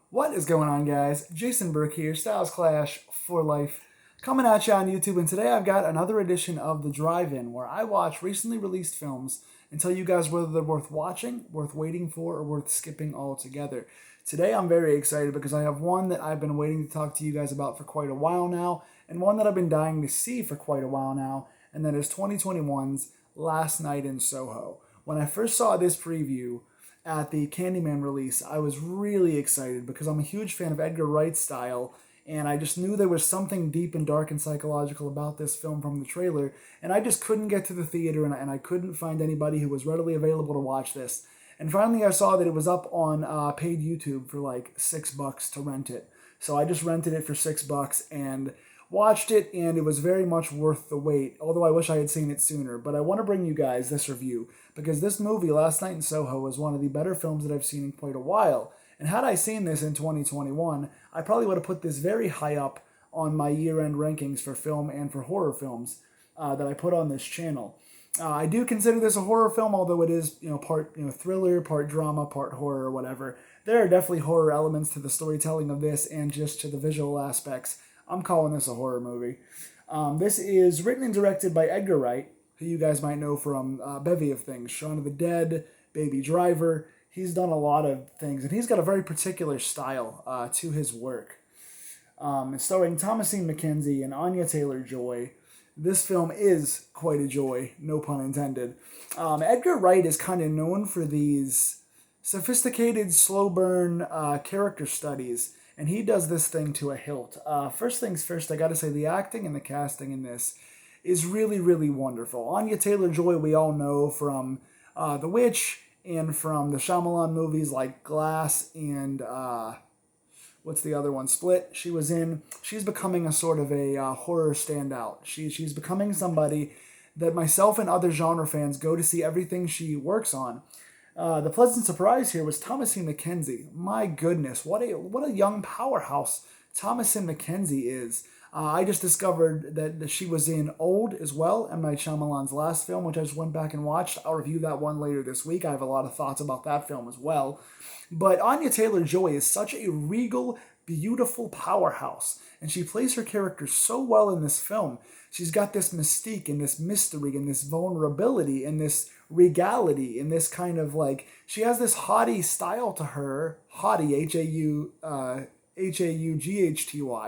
What is going on, guys? Jason Burke here, Styles Clash for Life, coming at you on YouTube. And today I've got another edition of The Drive-In, where I watch recently released films and tell you guys whether they're worth watching, worth waiting for, or worth skipping altogether. Today I'm very excited because I have one that I've been waiting to talk to you guys about for quite a while now, and one that I've been dying to see for quite a while now, and that is 2021's Last Night in Soho. When I first saw this preview, at the Candyman release, I was really excited because I'm a huge fan of Edgar Wright's style, and I just knew there was something deep and dark and psychological about this film from the trailer, and I just couldn't get to the theater, and I couldn't find anybody who was readily available to watch this. And finally, I saw that it was up on paid YouTube for like $6 to rent it. So I just rented it for $6 and watched it, and it was very much worth the wait, although I wish I had seen it sooner. But I want to bring you guys this review because this movie, Last Night in Soho, is one of the better films that I've seen in quite a while. And had I seen this in 2021, I probably would have put this very high up on my year-end rankings for film and for horror films that I put on this channel. I do consider this a horror film, although it is, part thriller, part drama, part horror, or whatever. There are definitely horror elements to the storytelling of this and just to the visual aspects. I'm calling this a horror movie. This is written and directed by Edgar Wright, who you guys might know from a bevy of things. Shaun of the Dead, Baby Driver. He's done a lot of things, and he's got a very particular style to his work. Starring Thomasine McKenzie and Anya Taylor-Joy. This film is quite a joy, no pun intended. Edgar Wright is kind of known for these sophisticated, slow burn character studies, and he does this thing to a hilt. First things first, I gotta say the acting and the casting in this is really, really wonderful. Anya Taylor-Joy we all know from The Witch and from the Shyamalan movies like Glass and what's the other one? Split. She was in. She's becoming a sort of a horror standout. She's becoming somebody that myself and other genre fans go to see everything she works on. The pleasant surprise here was Thomasine McKenzie. My goodness, what a young powerhouse Thomasine McKenzie is. I just discovered that she was in Old as well, M. Night Shyamalan's last film, which I just went back and watched. I'll review that one later this week. I have a lot of thoughts about that film as well. But Anya Taylor-Joy is such a regal, beautiful powerhouse, and she plays her character so well in this film. She's got this mystique and this mystery and this vulnerability and this regality and this kind of like she has this haughty style to her, haughty Haughty,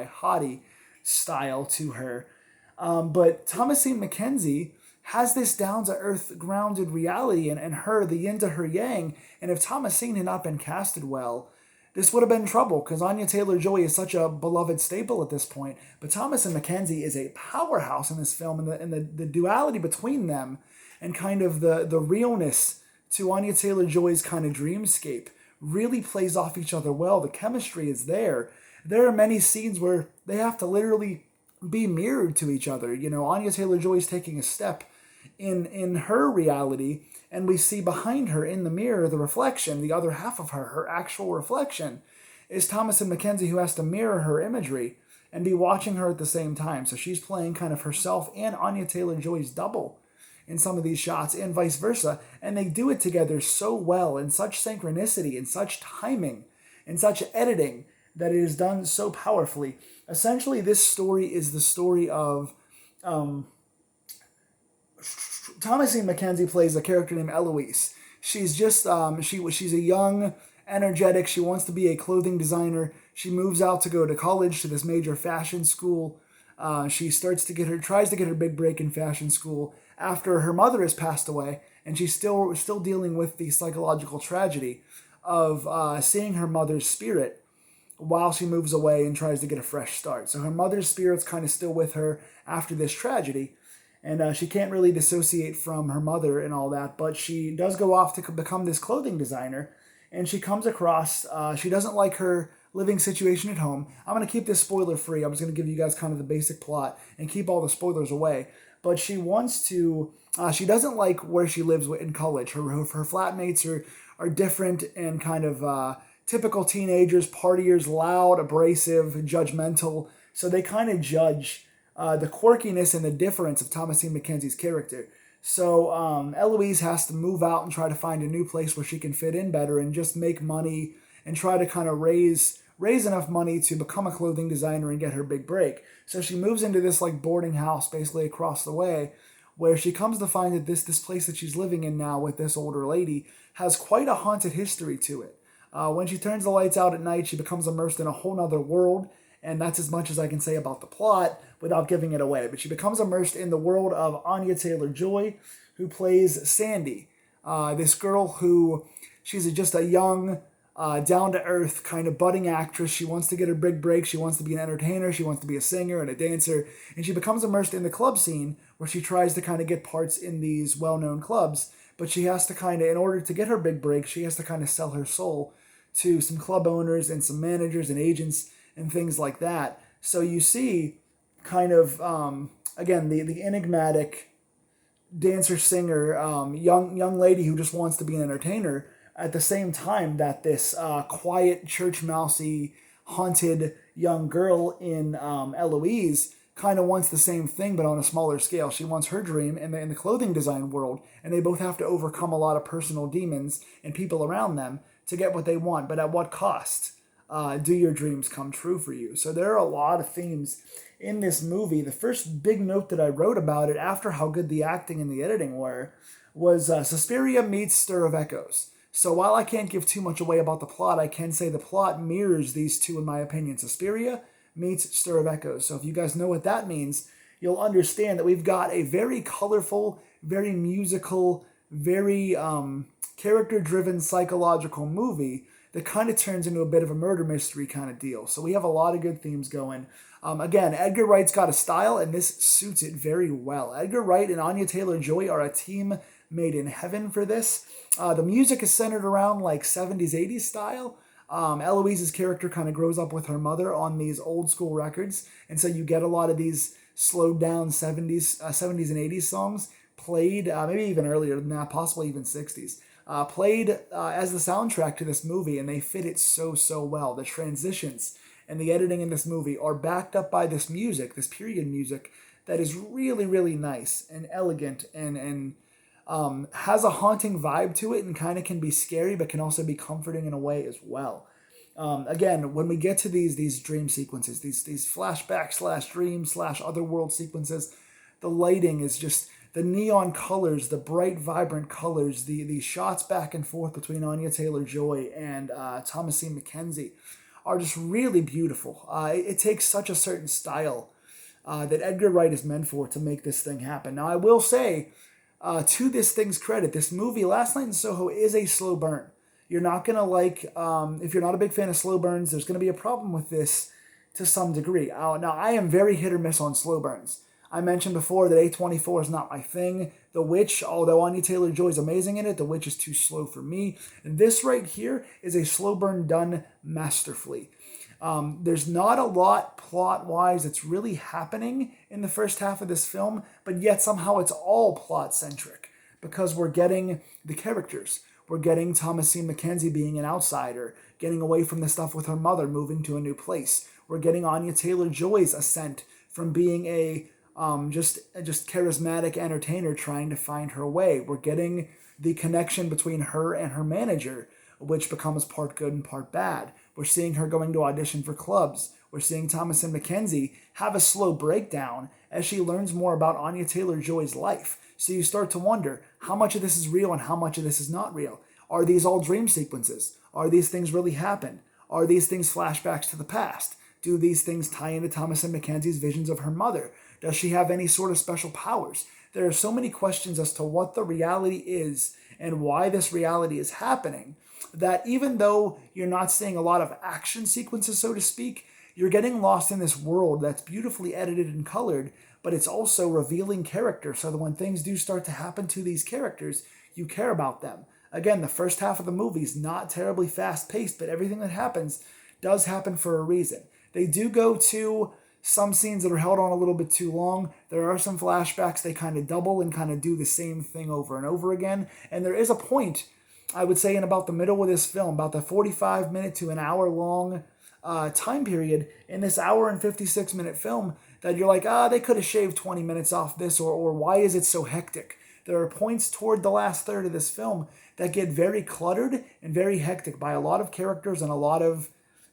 haughty style to her. But Thomasine McKenzie has this down to earth, grounded reality, and her, the yin to her yang. And if Thomasine had not been casted well, this would have been trouble because Anya Taylor-Joy is such a beloved staple at this point. But Thomasine McKenzie is a powerhouse in this film, and the duality between them and kind of the realness to Anya Taylor-Joy's kind of dreamscape really plays off each other well. The chemistry is there. There are many scenes where they have to literally be mirrored to each other. Anya Taylor-Joy is taking a step in her reality, and we see behind her in the mirror the reflection, the other half of her actual reflection, is Thomasine McKenzie, who has to mirror her imagery and be watching her at the same time. So she's playing kind of herself and Anya Taylor-Joy's double in some of these shots, and vice versa. And they do it together so well, in such synchronicity, in such timing, in such editing, that it is done so powerfully. Essentially, this story is the story of Thomasine McKenzie plays a character named Eloise. She's just she's a young, energetic. She wants to be a clothing designer. She moves out to go to college to this major fashion school. She tries to get her big break in fashion school after her mother has passed away, and she's still dealing with the psychological tragedy of seeing her mother's spirit while she moves away and tries to get a fresh start. So her mother's spirit's kind of still with her after this tragedy, and she can't really dissociate from her mother and all that, but she does go off to become this clothing designer, and she comes across, she doesn't like her living situation at home. I'm going to keep this spoiler free. I'm just going to give you guys kind of the basic plot and keep all the spoilers away. But she wants to, she doesn't like where she lives in college. Her flatmates are different and kind of typical teenagers, partiers, loud, abrasive, judgmental. So they kind of judge the quirkiness and the difference of Thomasine McKenzie's character. So Eloise has to move out and try to find a new place where she can fit in better and just make money and try to kind of raise raise enough money to become a clothing designer and get her big break. So she moves into this like boarding house basically across the way, where she comes to find that this place that she's living in now with this older lady has quite a haunted history to it. When she turns the lights out at night, she becomes immersed in a whole nother world, and that's as much as I can say about the plot without giving it away. But she becomes immersed in the world of Anya Taylor-Joy, who plays Sandy, this girl who she's just a young, down-to-earth kind of budding actress. She wants to get her big break. She wants to be an entertainer. She wants to be a singer and a dancer. And she becomes immersed in the club scene where she tries to kind of get parts in these well-known clubs. But she has to kind of, in order to get her big break, she has to kind of sell her soul to some club owners and some managers and agents and things like that. So you see kind of, again, the enigmatic dancer, singer, young lady who just wants to be an entertainer at the same time that this quiet, church mousy, haunted young girl in Eloise kind of wants the same thing, but on a smaller scale. She wants her dream in the clothing design world, and they both have to overcome a lot of personal demons and people around them to get what they want. But at what cost do your dreams come true for you? So there are a lot of themes in this movie. The first big note that I wrote about it after how good the acting and the editing were was Suspiria meets Stir of Echoes. So while I can't give too much away about the plot, I can say the plot mirrors these two in my opinion. Suspiria meets Stir of Echoes. So if you guys know what that means, you'll understand that we've got a very colorful, very musical, very character-driven psychological movie that kind of turns into a bit of a murder mystery kind of deal. So we have a lot of good themes going. Again, Edgar Wright's got a style, and this suits it very well. Edgar Wright and Anya Taylor-Joy are a team made in heaven for this. The music is centered around like 70s, 80s style. Eloise's character kind of grows up with her mother on these old school records, and so you get a lot of these slowed down 70s and 80s songs played, maybe even earlier than that, possibly even 60s, played as the soundtrack to this movie, and they fit it so well. The transitions and the editing in this movie are backed up by this music, this period music, that is really nice and elegant and has a haunting vibe to it and kind of can be scary, but can also be comforting in a way as well. Again, when we get to these dream sequences, these flashback / dream / otherworld sequences, the lighting is just the neon colors, the bright, vibrant colors, the shots back and forth between Anya Taylor-Joy and Thomasine McKenzie are just really beautiful. It takes such a certain style that Edgar Wright is meant for to make this thing happen. Now, I will say, to this thing's credit, this movie, Last Night in Soho, is a slow burn. You're not going to like, if you're not a big fan of slow burns, there's going to be a problem with this to some degree. Now, I am very hit or miss on slow burns. I mentioned before that A24 is not my thing. The Witch, although Anya Taylor-Joy is amazing in it, The Witch is too slow for me. And this right here is a slow burn done masterfully. There's not a lot plot-wise that's really happening in the first half of this film, but yet somehow it's all plot-centric because we're getting the characters. We're getting Thomasine McKenzie being an outsider, getting away from the stuff with her mother, moving to a new place. We're getting Anya Taylor-Joy's ascent from being a just charismatic entertainer trying to find her way. We're getting the connection between her and her manager, which becomes part good and part bad. We're seeing her going to audition for clubs. We're seeing Thomasine McKenzie have a slow breakdown as she learns more about Anya Taylor-Joy's life. So you start to wonder, how much of this is real and how much of this is not real? Are these all dream sequences? Are these things really happen? Are these things flashbacks to the past? Do these things tie into Thomasine McKenzie's visions of her mother? Does she have any sort of special powers? There are so many questions as to what the reality is and why this reality is happening that even though you're not seeing a lot of action sequences, so to speak, you're getting lost in this world that's beautifully edited and colored, but it's also revealing character so that when things do start to happen to these characters, you care about them. Again, the first half of the movie is not terribly fast-paced, but everything that happens does happen for a reason. They do go to some scenes that are held on a little bit too long. There are some flashbacks. They kind of double and kind of do the same thing over and over again. And there is a point, I would say, in about the middle of this film, about the 45-minute to an hour-long time period in this hour and 56-minute film, that you're like, they could have shaved 20 minutes off this, or why is it so hectic? There are points toward the last third of this film that get very cluttered and very hectic by a lot of characters and a lot of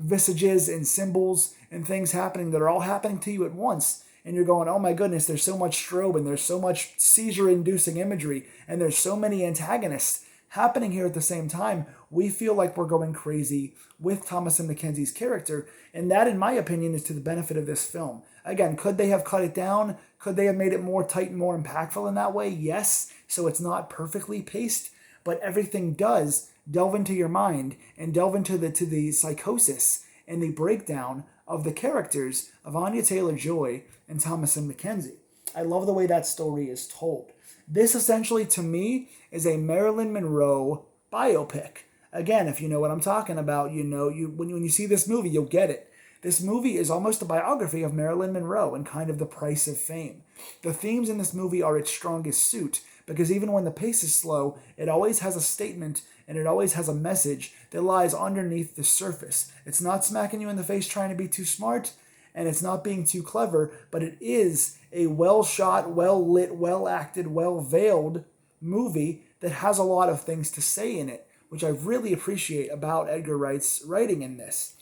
visages and symbols and things happening that are all happening to you at once. And you're going, oh my goodness, there's so much strobe and there's so much seizure-inducing imagery and there's so many antagonists happening here at the same time. We feel like we're going crazy with Thomasin McKenzie's character, and that, in my opinion, is to the benefit of this film. Again, could they have cut it down? Could they have made it more tight and more impactful in that way? Yes, so it's not perfectly paced, but everything does delve into your mind and delve into the psychosis and the breakdown of the characters of Anya Taylor-Joy and Thomasin McKenzie. I love the way that story is told. This essentially, to me, is a Marilyn Monroe biopic. Again, if you know what I'm talking about, you know, when you see this movie, you'll get it. This movie is almost a biography of Marilyn Monroe and kind of the price of fame. The themes in this movie are its strongest suit, because even when the pace is slow, it always has a statement and it always has a message that lies underneath the surface. It's not smacking you in the face trying to be too smart, and it's not being too clever, but it is a well-shot, well-lit, well-acted, well-veiled movie that has a lot of things to say in it, which I really appreciate about Edgar Wright's writing in this.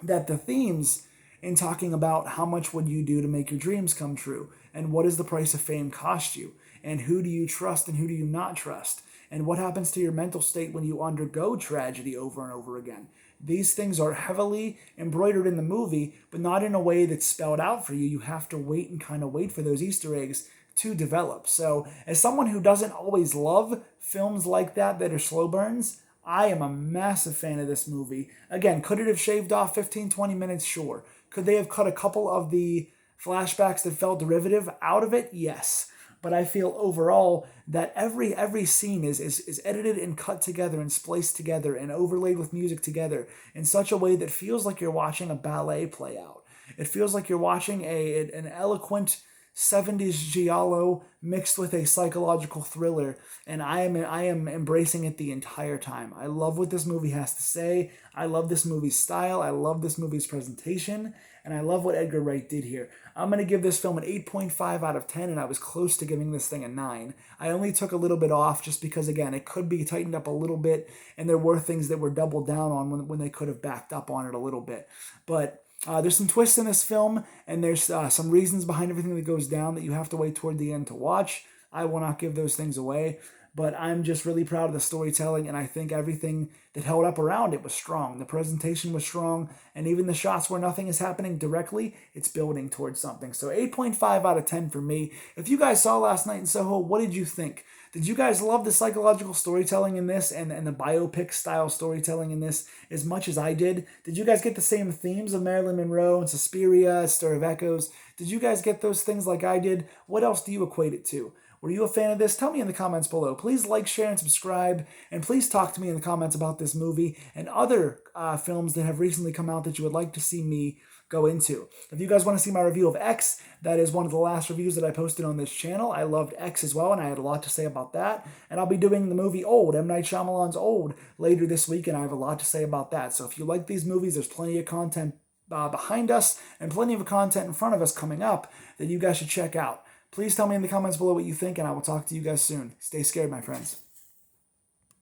That the themes in talking about how much would you do to make your dreams come true, and what does the price of fame cost you, and who do you trust and who do you not trust, and what happens to your mental state when you undergo tragedy over and over again. These things are heavily embroidered in the movie, but not in a way that's spelled out for you. You have to wait and kind of wait for those Easter eggs to develop. So as someone who doesn't always love films like that are slow burns, I am a massive fan of this movie. Again, could it have shaved off 15, 20 minutes? Sure. Could they have cut a couple of the flashbacks that felt derivative out of it? Yes. But I feel overall that every scene is edited and cut together and spliced together and overlaid with music together in such a way that feels like you're watching a ballet play out. It feels like you're watching an eloquent 70s giallo mixed with a psychological thriller, and I am embracing it the entire time. I love what this movie has to say. I love this movie's style. I love this movie's presentation, and I love what Edgar Wright did here. I'm going to give this film an 8.5 out of 10, and I was close to giving this thing a 9. I only took a little bit off just because, again, it could be tightened up a little bit, and there were things that were doubled down on when they could have backed up on it a little bit. But there's some twists in this film, and there's some reasons behind everything that goes down that you have to wait toward the end to watch. I will not give those things away, but I'm just really proud of the storytelling, and I think everything that held up around it was strong. The presentation was strong, and even the shots where nothing is happening directly, it's building towards something. So 8.5 out of 10 for me. If you guys saw Last Night in Soho, what did you think? Did you guys love the psychological storytelling in this and the biopic style storytelling in this as much as I did? Did you guys get the same themes of Marilyn Monroe and Suspiria, Stir of Echoes? Did you guys get those things like I did? What else do you equate it to? Were you a fan of this? Tell me in the comments below. Please like, share, and subscribe. And please talk to me in the comments about this movie and other films that have recently come out that you would like to see me go into. If you guys want to see my review of X, that is one of the last reviews that I posted on this channel. I loved X as well, and I had a lot to say about that. And I'll be doing the movie Old, M. Night Shyamalan's Old, later this week, and I have a lot to say about that. So if you like these movies, there's plenty of content behind us and plenty of content in front of us coming up that you guys should check out. Please tell me in the comments below what you think, and I will talk to you guys soon. Stay scared, my friends.